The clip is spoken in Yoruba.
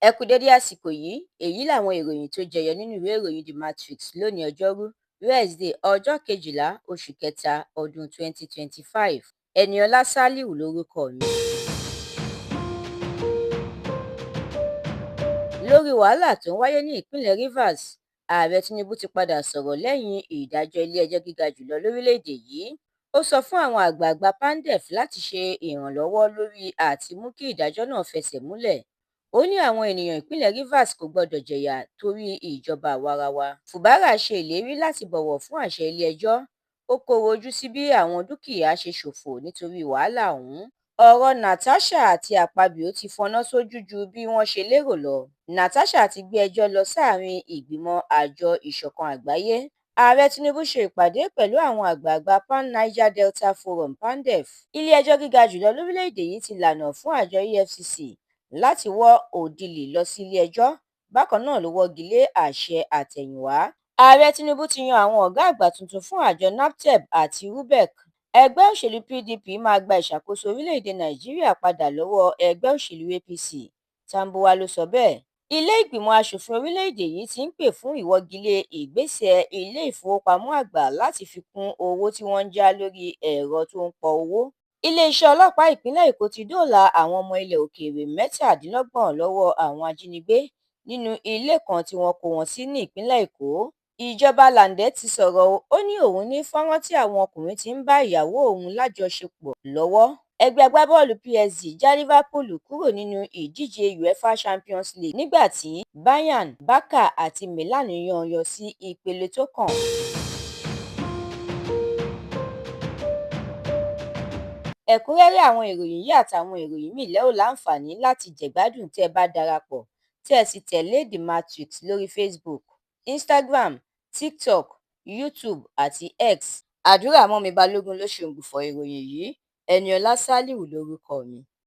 Ẹ kú dédé àsìkò yìí, èyí làwọn ìròyìn tó jẹyọ nínú ìwé ìròyìn The Matrix lónìí ọjọ́rú Wednesday ọjọ́ 12 oṣù kẹta ọdún 2025. Ẹniọlá Sálíù lórúkọ mi. Lórí wàhálà tó ń wáyé ní ìpínlẹ̀ Rivers, ààrẹ Tinubu ti padà sọ̀rọ̀ lẹ́yìn ìdájọ́ ilé-ẹjọ́ gíga jùlọ lórílẹ̀‐èdè yìí. Ó sọ fún àwọn àgbààgbà pandef láti ṣe ìrànlọ́wọ́ lórí àti mú kí ìdájọ́ náà fẹsẹ̀ múlẹ̀. Ó ní àwọn ènìyàn ìpínlẹ̀ Rivers kò gbọdọ̀ jẹ̀yà torí ìjọba àwarawa. Fubara ṣe ìlérí láti bọ̀wọ̀ fún àṣẹ ilé-ẹjọ́. Ó koro ojú sí bí àwọn dúkìá ṣe ṣòfò nítorí wàhálà ọ̀hún. Ọ̀rọ̀ Natasha àti Akpabio ti fọná sójú ju bí wọ́n ṣe lérò lọ. Natasha ti gbé ẹjọ́ lọ sáàrin ìgbìmọ̀ àjọ ìṣọ̀kan àgbáyé. Ààrẹ Tinubu ṣe ìpàdé pẹ̀lú àwọn àgbààgbà Pan Niger Delta Forum (PANDEF). Ilé-ẹjọ́ gíga jùlọ lórílẹ̀‐èdè yìí ti lànà fún àjọ EFCC láti wọ́ Odili lọ sí ilé-ẹjọ́. Bákan náà ló wọ́gi lé àṣẹ àtẹ̀yìnwá. Ààrẹ Tinubu ti yan àwọn ọ̀gá àgbà tuntun fún àjọ NAPTEP àti RUBEC. Ẹgbẹ́ òṣèlú PDP máa gba ìṣàkóso orílẹ̀-èdè Nàìjíríà padà lọ́wọ́ ẹgbẹ́ òṣèlú APC. Tambuwa ló sọ bẹ́ẹ̀. Ilé ìgbìmọ̀ aṣòfin orílẹ̀-èdè yìí ti ń pè fún ìwọ́gilé ìgbésẹ̀ ilé ìfowópamọ́ àgbà láti fi kún owó tí wọ́n ń já lórí ẹ̀rọ tó ń pọ owó. Iléeṣẹ́ ọlọ́pàá ìpínlẹ̀ Èkó ti dóòlà àwọn ọmọ ilẹ̀ òkèèrè 27 lọ́wọ́ àwọn ajínigbé nínú ilé kan tí wọ́n kó wọn sí ní ìpínlẹ̀ Èkó. Ìjọba Lande ti sọ̀rọ̀, ó ní òun ní fọ́nrán tí àwọn ọkùnrin ti ń bá ìyàwó òun lájọṣepọ̀ lọ́wọ́. Ẹgbẹ́ agbábọ́ọ̀lù PSG já Liverpool kúrò nínú ìdíje UEFA Champions League nígbà tí Bayern, Barca àti Milan yọ sí ìpele tó kàn. Ẹ̀kúnrẹ́rẹ́ àwọn ìròyìn yìí àtàwọn ìròyìn míì lẹ́ ò láǹfààní láti jẹ̀gbádùn tẹ́ ẹ bá darapọ̀ tẹ́ ẹ sì tẹ̀lé The Matrix lórí Facebook, Instagram, TikTok, YouTube àti X. Àdúràmọ́mi Balógun ló ṣòǹgbùfọ̀ ìròyìn yìí. Ẹniọlá Sálíù lórúkọ mi.